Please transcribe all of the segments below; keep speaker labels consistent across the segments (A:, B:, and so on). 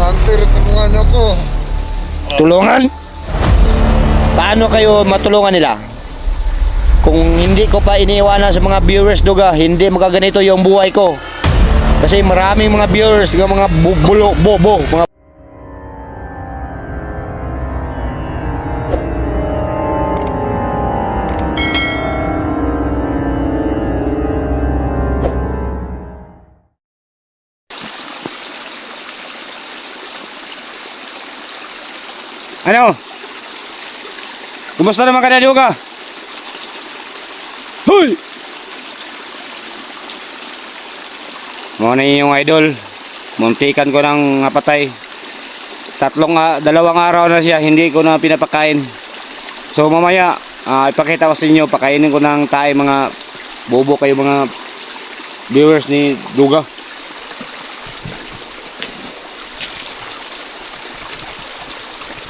A: Hunter, tulungan niyo ako.
B: Tulungan? Paano kayo matulungan nila? Kung hindi ko pa iniiwanan sa mga viewers duga, hindi magaganito yung buhay ko. Kasi maraming mga viewers, mga bulo, bobo, mga ano? Kumusta naman ka na, Duga? Hoy! Muna yung idol. Muntikan ko ng napatay. Dalawang araw na siya, hindi ko na pinapakain. So mamaya, ipakita ko sa inyo, pakainin ko ng tayo mga bobo kayo mga viewers ni Duga.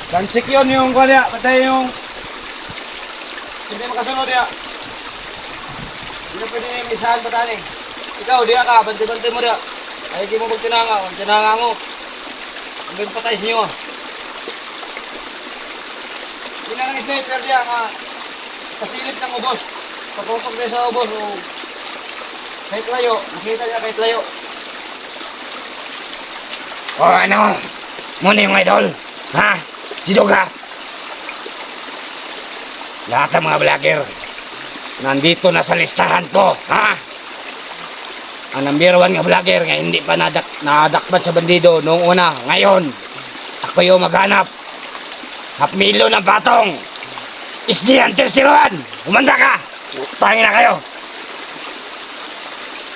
B: Gansik yun yung kanya, patay yung hindi makasunod ya. Hindi na pwede yung isahan patani. Ikaw, diya ka, bante-bante mo diya. Ay, di mo magtinanga, kung tinanga mo. Hanggang patay sa inyo. Hindi na ng sniper diya, pasilip ng ubos. Patutok niya sa ubos, o kahit layo, nakita niya kahit layo. O ano, muna yung idol, ha? Dito ka. Lahat ng mga vlogger nandito na sa listahan ko, ha? Ang number 1 nga vlogger nga hindi pa nadakbat sa bandido noong una. Ngayon, ako yung maghanap. 500,000 ng patong. SD Hunter 01. Umanda ka. Tangin na kayo.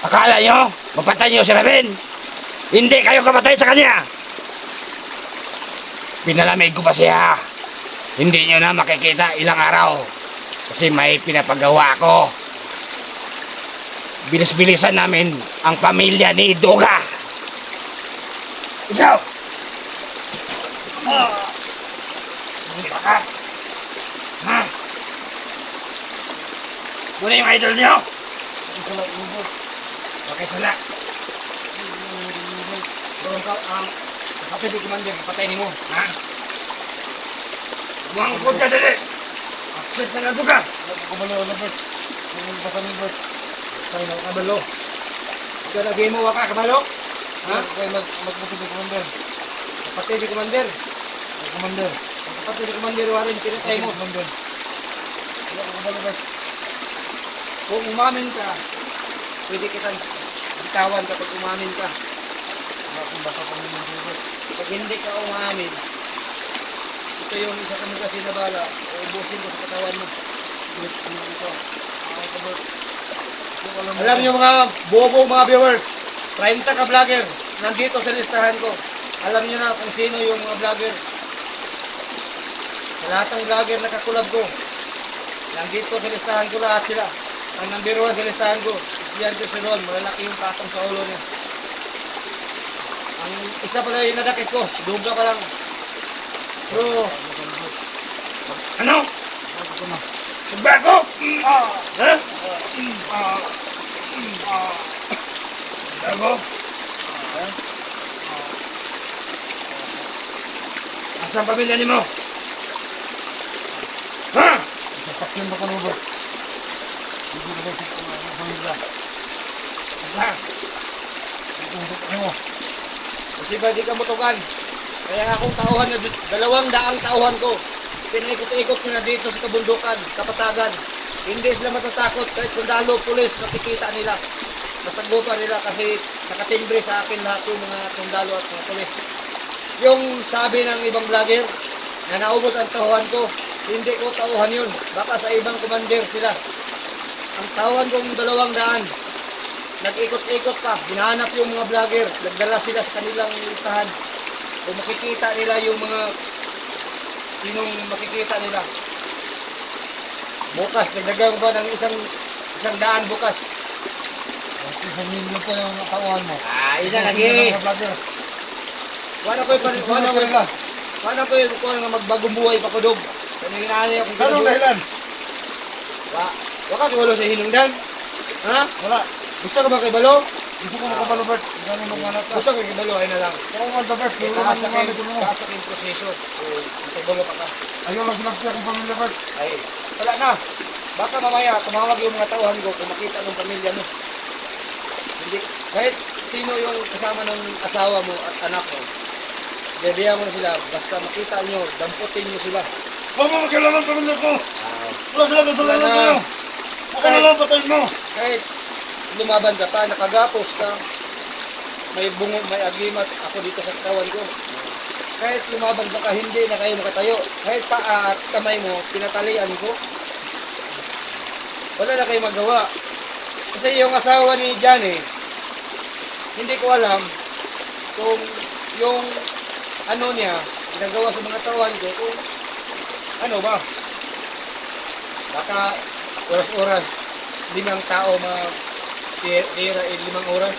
B: Akala nyo, mapatay nyo si Rabin. Hindi kayo kamatay sa kanya. Pinalamig ko pa siya. Hindi nyo na makikita ilang araw. Kasi may pinapagawa ko. Bilis-bilisan namin ang pamilya ni Duga. Ikaw! Hindi ba ka? Ha? Muna yung idol nyo. Okay, sala. Doon ka, kapit di commander, patay ni mo. Ha? Mangkod ka dali! Aksit na nga Duga!
A: Kumalo na, Bert. Pasan ni Bert.
B: Kaya na kabalo. Ikaw na game mo ka, kabalo? Ha?
A: Kaya magpapit ni Commander.
B: Kapatid ni commander.
A: Commander.
B: Kapatid ni commander, warin, pinatay mo.
A: Commander. Wala ko kumalo, Bert.
B: Kung umamin ka, pwede kitang bitawan kapag umamin ka.
A: Wala kong baka pa naman siya, Bert.
B: Pag hindi ka umamin, ito yung isa kami kasi na bala, uubusin ko sa katawan mo.
A: Bert, ano ito? Ako ka, Bert.
B: Alam niyo mga bobo mga viewers, 30 ka vlogger, nandito sa listahan ko. Alam niyo na kung sino yung mga vlogger. Sa lahat ng vlogger na kakulab ko, nandito sa listahan ko lahat sila. Ang number 1 sa listahan ko, Ian Peseron, malalaki yung patong sa ulo niya. Ang isa pala yung nadakit ko, Duga pa lang. Bro, ano? Magbago! Ha? Bago? Asan pamilya ni mo? Ha?
A: Sa pakyan ba ka naman, Bert? Hindi ko na sa pamilya.
B: Ha?
A: Ano mo?
B: Kasi ba di ka mutukan? Kaya nga akong tauhan na 200 tauhan ko. Pinaikot-ikot ko na dito sa kabundukan, kapatagan. Hindi sila matatakot kahit sundalo, pulis, makikita nila. Masagutan nila kasi nakatimbre sa akin lahat yung mga sundalo at mga pulis. Yung sabi ng ibang vlogger na naubos ang tauhan ko, hindi ko tauhan yun. Baka sa ibang commander sila. Ang tauhan kong 200, nag-ikot-ikot pa, hinahanap yung mga vlogger, nagdala sila sa kanilang listahan. Kung makikita nila yung mga sinong makikita nila. Bukas, nagdagang ba ng isang daan bukas?
A: Isang milyon pa yung tauhan mo.
B: Ina lagi. Wala ko yung nga magbagong buhay pa ko dog. Kaya hinahanap akong
A: Anong dahilan?
B: Wala ka walo sa hinungdan? Ha?
A: Wala.
B: Gusto ka ba kay Balo?
A: Gusto ko makabalo, Bert. Gano'n nung anak ka.
B: Gusto ko ibalo, ay na lang.
A: Ako nga, Bert.
B: Eh,
A: Tulungan
B: taas
A: mo
B: na
A: nga
B: kayo,
A: dito mo.
B: taas na kayong proseso. O, itibalo pa ka.
A: Ayaw lang ginagti akong pamilya, Bert.
B: Ay, wala na. Baka mamaya, tumawag yung mga tauhan ko kung makita ng pamilya mo. Hindi, kahit sino yung kasama ng asawa mo at anak mo, gabihan mo na sila, basta makita nyo, damputin nyo sila.
A: Huwag mo kailangan pamilya ko. Wala silang kasalanan
B: Wala na.
A: sa'yo. Ako na lang patayin mo.
B: Kahit lumaban ka pa, nakagapos ka, may bungo, may agimat ako dito sa katawan ko. Kahit lumaban ka, hindi na kayo makatayo. Kahit paa at kamay mo, pinatalian ko. Wala na kayo magawa. Kasi yung asawa ni Johnny, hindi ko alam kung yung ano niya, ginagawa sa mga tawan ko, kung ano ba. Baka oras-oras, 5 tao tira 5 oras.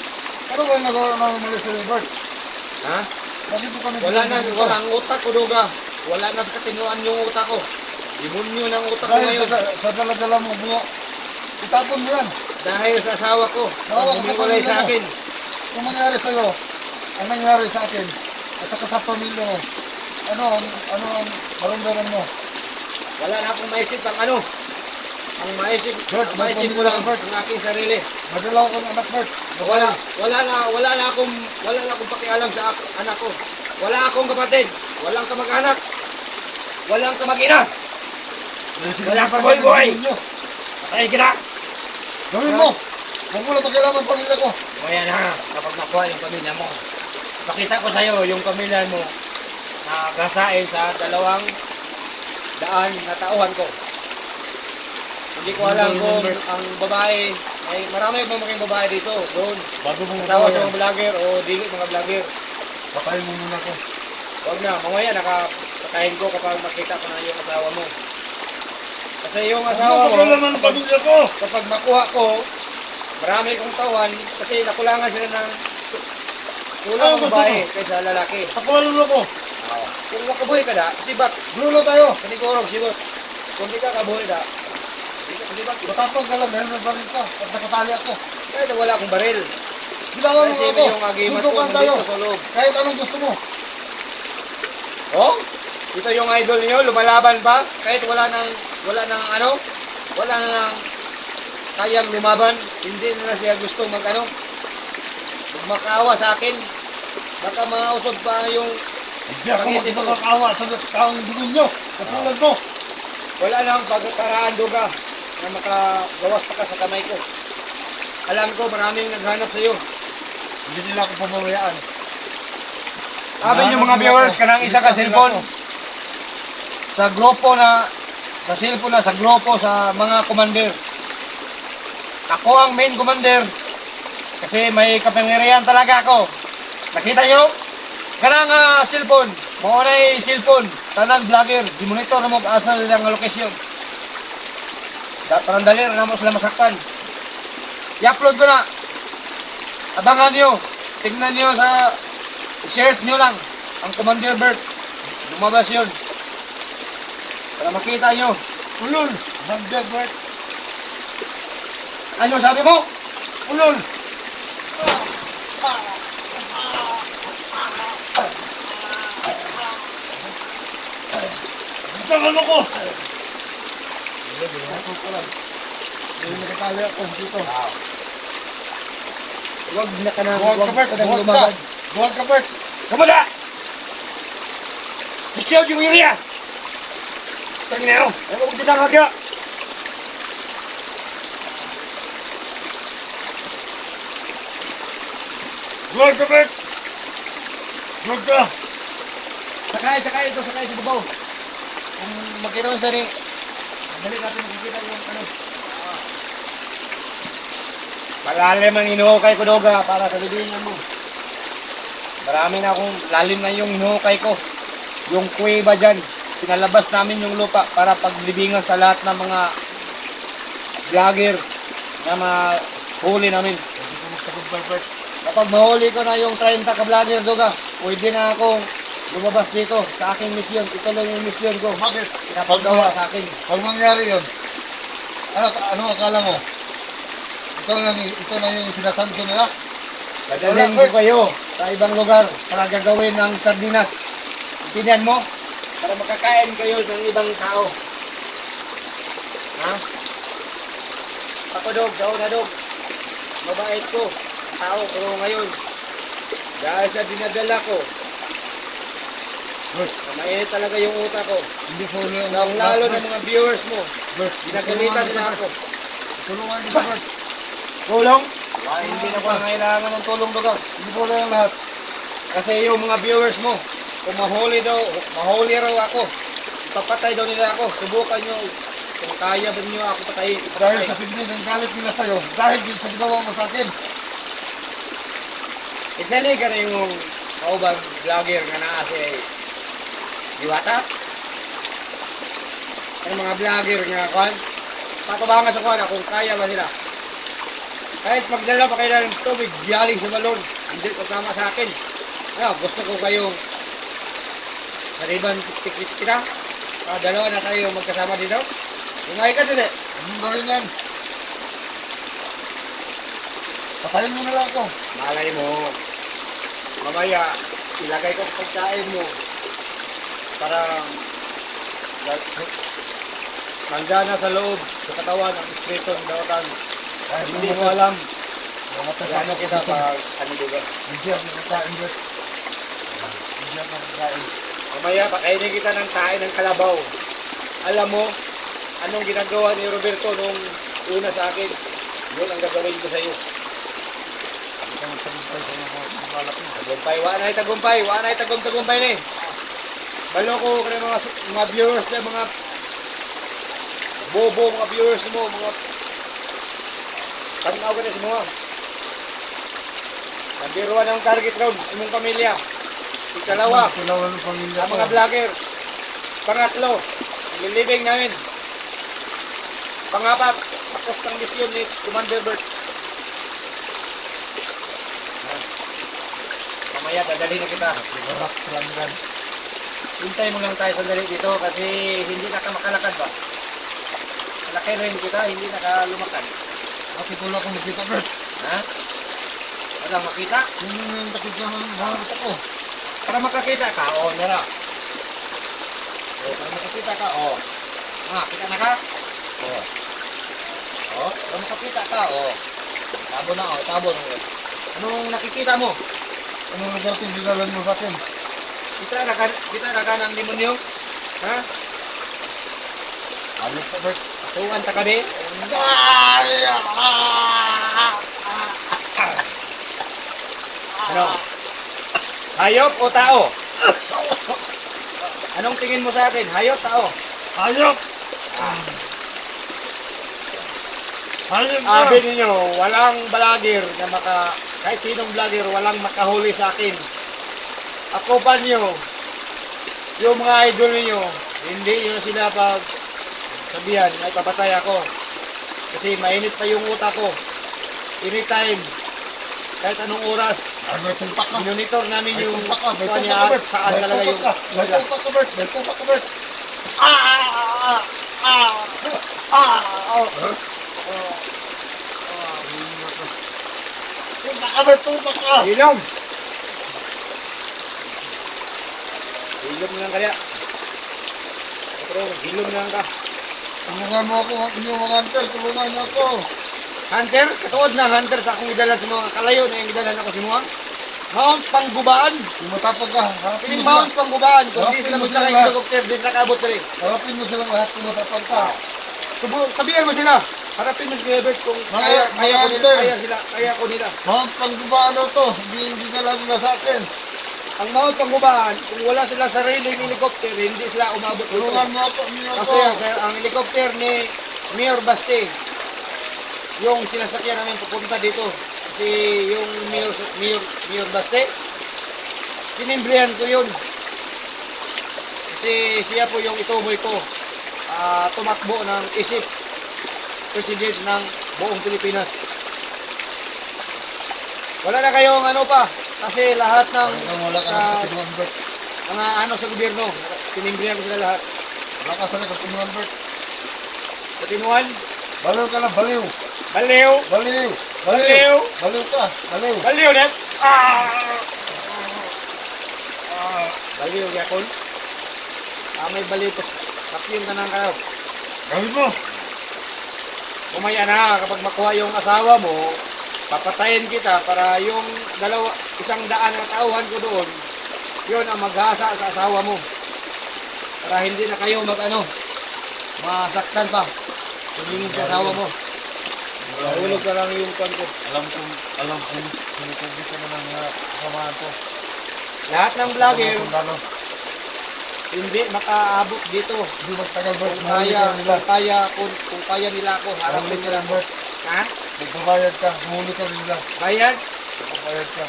A: Ano ba yung nagawa namin mali sa'yo, Bert?
B: Ha?
A: Bakit mo kami
B: Wala ang utak ko, Duga. Wala na sa katinuan yung utak ko. Demonyo ng utak ko
A: Dahil
B: ngayon.
A: sa dala-dala mo bungo. Itapon mo yan.
B: Dahil sa asawa ko,
A: Bawa ka sa
B: humiwalay
A: pamilya
B: sa
A: mo.
B: akin.
A: Kung mangyari sa'yo, ang nangyari sa akin, at saka sa pamilya mo, ano ang maramdaman mo?
B: Wala na akong maisip ang ano. Ang maisip
A: Bert,
B: ko lang
A: Bert.
B: ang aking sarili.
A: Madalaw ko ng anak, Bert.
B: Wala na akong pakialam sa anak ko. Wala akong kapatid, walang kamag-anak, walang kamag-ina. Wala ka, boy. Patay ka na.
A: Gawin mo! Huwag mo lang pakialaman pamilya ko.
B: O yan ha, kapag nakuha yung pamilya mo. Pakita ko sa'yo yung pamilya mo na gasain sa 200 na tauhan ko. Hindi ko alam kung ang babae, ay marami pa maging babae dito, doon.
A: Bago mong
B: Asawa sa mga vlogger o dili mga vlogger.
A: patayin mo muna ko.
B: Huwag na, mamaya nakapatayin ko kapag makita ko na yung asawa mo. Kasi yung asawa mo,
A: pamilya ko.
B: kapag makuha ko, marami kong tawan kasi nakulangan sila ng kulang
A: Ano gusto
B: babae
A: mo?
B: kaysa lalaki.
A: Pakuwalan mo ko.
B: Kung makabuhay ka na, sibak.
A: Dulo tayo.
B: Panigurong, sibak. Kung di ka kabuhay na, sibak.
A: Matapang ka lang dahil may baril ka. Pag nakatali ako.
B: Kahit na wala akong baril.
A: Ginawa mo
B: Kasi
A: ako.
B: yung agimat ko
A: Sundukan tayo.
B: nandito sa loob.
A: Kahit anong gusto mo.
B: Oh? Ito yung idol niyo, lumalaban pa. Kahit wala nang kayang lumaban. Hindi na siya gusto magmakaawa sa akin. Baka mausog pa yung
A: Hindi ako
B: Pag-isip mo.
A: magkakawa sa taong demonyo. Katulad mo.
B: wala nang pagkaraan Duga na makagawas pa ka sa kamay ko. Alam ko maraming naghanap sa iyo.
A: Hindi nila ako pamamayaan.
B: Sabi niyo mga viewers, kanang isa ka cellphone sa grupo na sa grupo sa mga commander. Ako ang main commander kasi may kapangyarihan talaga ako. Nakita niyo? Kanang cellphone, mo na cellphone, tanang vlogger, di-monitor na mo asa nila nga lokasyon. Parang dali na mo sila masaktan. I-upload ko na. Abangan niyo. Tingnan niyo sa search niyo lang ang Commander Bert. Lumabas yun. Para makita niyo.
A: Ulol. Commander Bert.
B: Ano sabi mo?
A: Ulol. Bitawan mo ko. Hindi nakatali ako dito.
B: Huwag na ka na.
A: Buwag ka, Bert.
B: ka nang
A: Buwag ka.
B: lumaban.
A: Buwag ka, Bert.
B: Kumada! Secure yung area! Tanginaw! Ano kung tinangag ya?
A: Buwag ka, Bert. Buwag ka.
B: Sakay sa babaw. Kung magkita sa rin, dali natin makikita yung ano. Malalim ang inuhukay ko, Doga, para sa libingan mo. Marami na akong lalim na yung inuhukay ko. Yung kuweba dyan, pinalabas namin yung lupa para paglibingan sa lahat ng mga vlogger na mahuli namin.
A: Hindi ko magtagumpay, Bert.
B: Kapag mahuli ko na yung 30 ka-vlogger, Doga, pwede na akong lumabas dito sa aking misyon. Ito lang yung misyon ko.
A: Bakit?
B: Pinapagawa sa akin.
A: Pag mangyari yun, ano akala mo? Ito na yung sinasanto nila?
B: Dadalhin ko kayo sa ibang lugar para gagawin ng sardinas. Intindihan mo? Para makakain kayo ng ibang tao. Ha? Ako dog, sa una dog. Mabait ko. Tao, pero ngayon. Dahil sa dinadala ko.
A: Bert,
B: Mainit talaga yung utak ko.
A: hindi ko ulit.
B: Lalo ng mga viewers mo.
A: Bert,
B: Ginagalitan nila ako.
A: Tulungan kita, Bert.
B: Tulong? Hindi na ko kailangan ng tulong doon.
A: Hindi ko ulit ang lahat.
B: Kasi yung mga viewers mo, kung mahuli raw ako, ipapatay daw nila ako. Subukan nyo, kung kaya ba nyo ako patayin,
A: Dahil
B: ipapatay.
A: sa tindi ng galit nila sa'yo. Dahil din sa ginawa mo sa akin.
B: Ignali ka na yung kaubang vlogger na naa si Diwata. Yung mga vlogger nga kwan, patubangan sa kwan kung kaya ba sila. Kahit magdala pa kayo ng tubig, galing sa balon, hindi ko tama sa akin. Gusto ko kayong sariban kita. Dalawa na tayo magkasama dito. Ingay ka din eh.
A: Anong gawin yan? Patayin mo na lang ako.
B: Malay mo. Mamaya, ilagay ko pagkain mo. Para nandyan sa loob, sa katawan, ang espiritu ng dawatan.
A: Kahit
B: Hindi mo alam.
A: Mamatay
B: Ano kita pag ano diba?
A: Hindi ako kakain, Bert. Hindi ako kakain.
B: Mamaya, pakainin kita ng tae ng kalabaw. Alam mo, anong ginagawa ni Roberto nung una sa akin? Yun ang gagawin ko sa iyo.
A: Hindi ka magtagumpay sa mga malaki.
B: Tagumpay, wala na tagumpay ni. Balo ko kaya mga viewers na mga bobo, mga viewers mo, mga tanaw ka na sa mga. Nambiruan ang target round, imong pamilya. Ikalawa,
A: Kailangan ng pamilya
B: ang
A: ko.
B: mga vlogger. Pangatlo, nililibing namin. Pangapat, tapos ng misyon ni Commander Bert. Mamaya, dadali na kita.
A: Barak pelanggan.
B: Hintay mo lang tayo sandali dito kasi hindi na ka makalakad ba? Malaki rin kita, hindi na ka lumakad.
A: Bakit wala akong nakita, Bert?
B: Ha? Wala makita?
A: Sino yung takip sa mga mata ko?
B: Para makakita ka, nara. Para makakita ka, kita na ka? Para makakita ka, Tabo na, tabo na. Anong nakikita mo?
A: Anong lugar itong dinalan mo sa akin?
B: Kita na ka ng demonyo? Ha?
A: Ayos ka, Bert.
B: Asuhan ta ka di?
A: Ay!
B: Ano? Hayop o tao? Anong tingin mo sa akin? Hayop, tao?
A: Hayop! Hayop ka!
B: Sabi ninyo, walang vlogger na kahit sinong vlogger, walang makahuli sa akin. Ako pa nyo, yung mga idol ninyo, hindi nyo sila pag sabihan, ay papatay ako. Kasi mainit pa yung utak ko. Anytime, kahit anong oras,
A: Ay, may tumpak ka.
B: minonitor namin
A: May
B: yung
A: tumpak ka. May
B: kanya
A: tumpak ka,
B: at
A: Bert.
B: saan
A: May
B: talaga
A: tumpak
B: yung
A: ka. May tumpak ka, Bert. May tumpak ka, Bert. Tumpak ka, Bert. Tumpak ka.
B: Hilom! Hilom na lang kaya. Pero hilom na lang ka.
A: Tulungan mo ako, inyong mga hunter. Tulungan niyo ako.
B: Hunter, katuod na hunter sa akong idalan sa mga kalayo na yung idalan ako si mga. Mount Panggubaan.
A: Kung matapag ka, harapin
B: Piling
A: mo sila.
B: Mount Panggubaan. Kung di
A: Harapin
B: sila
A: mo
B: magsa
A: sila
B: kay
A: lahat.
B: helicopter, di nakabot na rin.
A: Harapin mo silang lahat kung matapag ka.
B: Sabihan mo sila. Harapin mo si Ebert kung
A: Mga
B: kaya ko nila.
A: hunter.
B: Kaya ko nila.
A: Mount Panggubaan to. Hindi dinala nila sa akin.
B: Ang Mount Panggubaan, kung wala silang sariling helicopter, hindi sila umabot dito.
A: Tulungan mo ako, niyo ako.
B: Kasi ang helicopter ni Mayor Baste, yung sinasakyan namin pupunta dito. Kasi yung Mayor Baste, tinimbrihan ko yun. Kasi siya po yung ituboy ko. Tumakbo ng isip president ng buong Pilipinas. Wala na kayong ano pa. Kasi lahat ng
A: Wala ka na sa katinuan, Bert.
B: mga ano sa gobyerno, tinimbrihan ko sila lahat.
A: Wala ka sa katinuan, Bert.
B: Katinuan,
A: Baliw ka na, baliw.
B: baliw,
A: Baliw.
B: Baliw.
A: Baliw ka. Baliw.
B: Baliw net. Baliw yakon. May baliw to. Kapiyong ka nang kayo.
A: Gawin mo.
B: Umaya na kapag makuha yung asawa mo, papatayin kita para yung isang daan na tauhan ko doon, yun ang maghasa sa asawa mo. Para hindi na kayo masaktan pa. Tumingin sa asawa mo. Mahulog ka lang yung kwan ko.
A: Alam kong sinutubig ka naman na kasamahan ko.
B: Lahat ng vlogger,
A: Sundalo.
B: hindi makaabot dito.
A: Hindi magtagal, Bert.
B: Kung
A: Mahuli ka nila.
B: kung kaya nila ako, harap
A: Mahuli ka
B: nila
A: lang,
B: ako.
A: Bert.
B: Ha?
A: Magbabayad ka. Mahuli ka nila.
B: Bayad?
A: Magbabayad ka.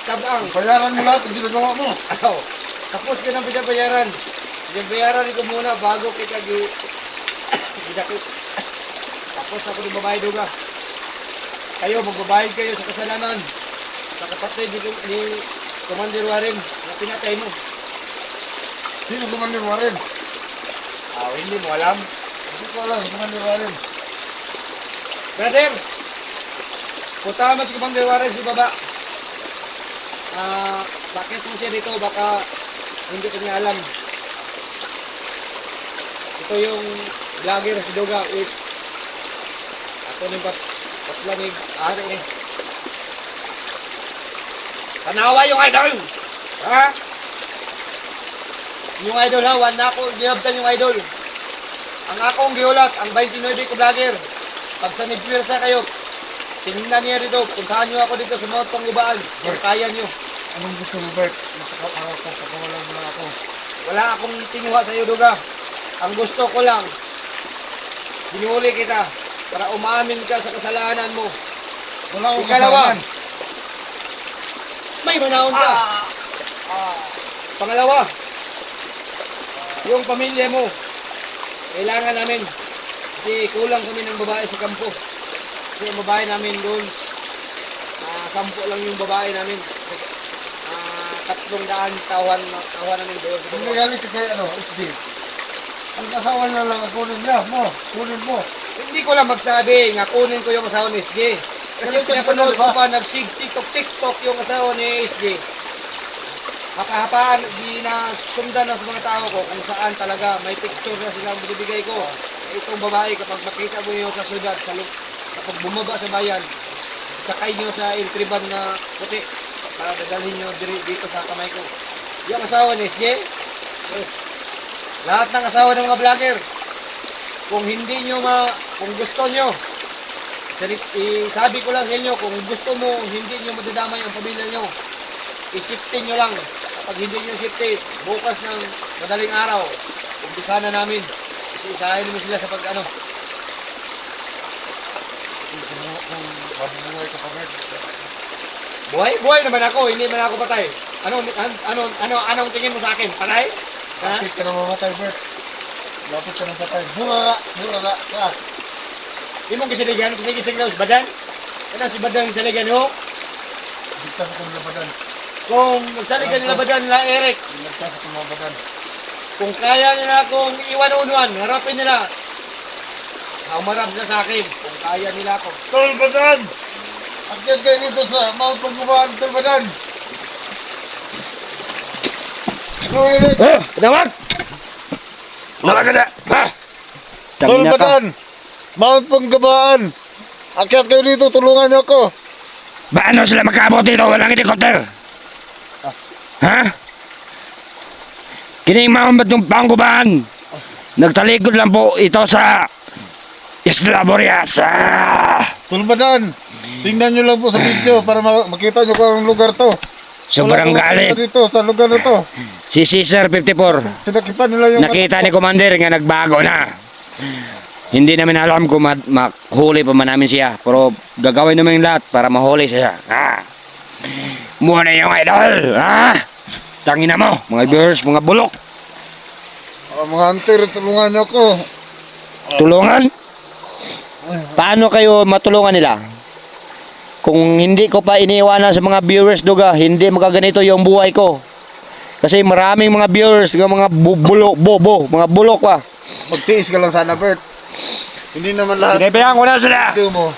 B: Tabang.
A: Bayaran mo lahat ang ginagawa mo.
B: Aw, tapos ka ng pinabayaran. Pinabayaran ko muna bago kita gidakit. Tapos ako din babayad ka. Kayo, magbabayad kayo sa kasalanan. Sa kapatid ni Commander Warren na pinatay mo.
A: Sino Commander Warren?
B: Hindi mo alam.
A: Hindi ko alam, Commander Warren.
B: Brother, punta mo si Commander Warren si baba. Bakit mo siya dito? Baka hindi ko niya alam. Ito yung vlogger si Duga. Ako nang patlanig ari eh. Tanawa yung idol! Ha? Yung idol ha, wala ako gihabtan yung idol. Ang akong giulat, ang 29 ko vlogger. Pag sa nagpwersa kayo, tingnan niya dito, puntahan niyo ako dito sa mga panggubaan. Kung kaya niyo.
A: Anong gusto mo, Bert? Pagkawalan mo lang ako.
B: Wala akong tinuha sa iyo, Duga. Ang gusto ko lang, hinuli kita para umamin ka sa kasalanan mo.
A: Wala akong
B: Ikalawa,
A: kasalanan.
B: may manahon ka. Pangalawa, yung pamilya mo, kailangan namin. Kasi kulang kami ng babae sa kampo. Kasi yung babae namin doon, 10 lang yung babae namin. 300 tauhan namin doon.
A: Kung magalit ka kay SD, ang asawa niya lang ang kunin niya mo. Kunin mo.
B: Hindi ko lang magsabi nga kunin ko yung asawa ni SJ. Kasi
A: Ganun kasi
B: pinapanood
A: diba?
B: ko pa nag-TikTok yung asawa ni SJ. Hapa-hapaan, di na sundan na sa mga tao ko kung saan talaga may picture na silang binibigay ko. Itong babae kapag makita mo yun sa syudad, kapag bumaba sa bayan, sakay nyo sa iltriban na puti para dadalhin nyo dito sa kamay ko. Yung asawa ni SJ, lahat ng asawa ng mga vlogger, kung hindi nyo kung gusto nyo, sabi ko lang sa inyo, kung gusto mo, hindi nyo madadamay ang pamilya nyo, i-shiftin nyo lang. Kapag hindi nyo shiftin, bukas ng madaling araw, umpisa na namin. Isa-isahin namin sila sa pag-ano.
A: Mabubuhay ka pa, Bert.
B: Buhay naman ako, hindi man ako patay. Anong tingin mo sa akin? Patay? Ha?
A: Lapit ka na mamatay, Bert. Lapit ka na patay. Burara ka.
B: Di mong kisiligan, kisig daw si Badan? Ano si Badan kisiligan ho?
A: Bigtas akong labadan.
B: Kung nagsaligan nila Badan nila Eric,
A: Bigtas akong labadan.
B: kung kaya nila akong iwan-unuan, harapin nila. Humarap sila sa akin, kung kaya nila ako.
A: Tulbadan! Akyat kayo dito sa Mount Pagubaan, Tulbadan! Eric!
C: Nawag! Nawag ka na! Ha? Tangina ka.
A: Tulbadan! Mount Pagubaan! Akyat kayo dito, tulungan niyo ako!
C: Paano sila makabot dito? Walang helicopter! Ha? Kining mahambat yung panggubahan. Nagtalikod lang po ito sa Isla Boreas.
A: Tulbadan! Tingnan niyo lang po sa video para makita niyo kung anong lugar to.
C: Sobrang
A: Wala
C: galit.
A: pumunta dito sa lugar na to.
C: Si Caesar 54.
A: Tinakita nila yung...
C: Nakita ni Commander nga nagbago na. Hindi namin alam kung mahuli pa man namin siya. Pero gagawin namin lahat para mahuli siya. Muna yung idol. Tangina mo, mga viewers, mga bulok.
A: Mga hunter, tulungan niyo ako.
C: Tulungan? Paano kayo matulungan nila? Kung hindi ko pa iniiwanan sa mga viewers, Duga, hindi magaganito yung buhay ko. Kasi maraming mga viewers, mga mga bulok pa.
A: Magtiis ka lang sana, Bert. Hindi naman lahat.
C: Sinabihan ko na sila.
A: Video mo.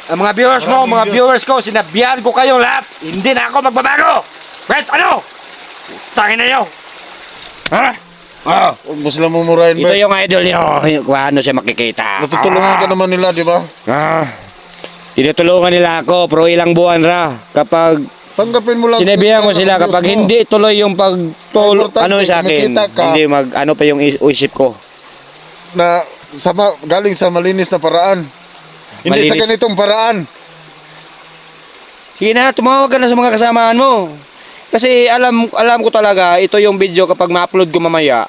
C: Ang mga viewers mo,
A: Maraming
C: mga
A: Diyos.
C: viewers ko, sinabihan ko kayong lahat. Hindi na ako magbabago. Kahit ano? Tangin na nyo. Ha? Oh.
A: Huwag mo sila mumurahin,
C: Ito
A: Bert.
C: yung idol nyo. Kung ano siya makikita.
A: Natutulungan ka naman nila, di ba?
C: Tinutulungan nila ako, pero ilang buwan ra. Kapag
A: Tanggapin mo lang.
C: sinabihan ko
A: kung
C: sila,
A: ano ang
C: kapag
A: Diyos mo.
C: hindi tuloy yung
A: Importante,
C: ano sa akin,
A: kumikita ka.
C: hindi ano pa yung isip ko.
A: Na galing sa malinis na paraan. Hindi sa
C: Malinis.
A: ganitong paraan.
C: Sige na, tumawag ka na sa mga kasamahan mo. Kasi alam ko talaga, ito yung video kapag ma-upload ko mamaya.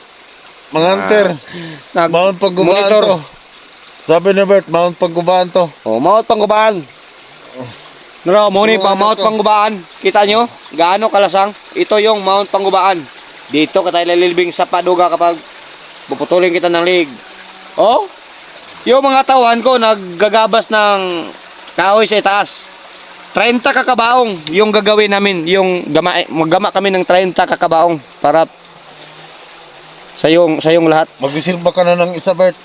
A: Mga hunter, Mount Paggubahan
C: monitor.
A: to. Sabi ni Bert, Mount Paggubahan to.
C: Oh, Mount Panggubaan. Naro, muni pa
A: Ano
C: Mount
A: to?
C: Panggubaan. Kita nyo? Gaano kalasang? Ito yung Mount Panggubaan. Dito ka tayo lalilibing sa paduga kapag puputulin kita ng lig. Oh? Yung mga tauhan ko naggagabas ng kahoy sa itaas. 30 kakabaong yung gagawin namin. Yung maggama kami ng 30 kakabaong para sa yung lahat.
A: Magbisilba ka na ng isa, Bert.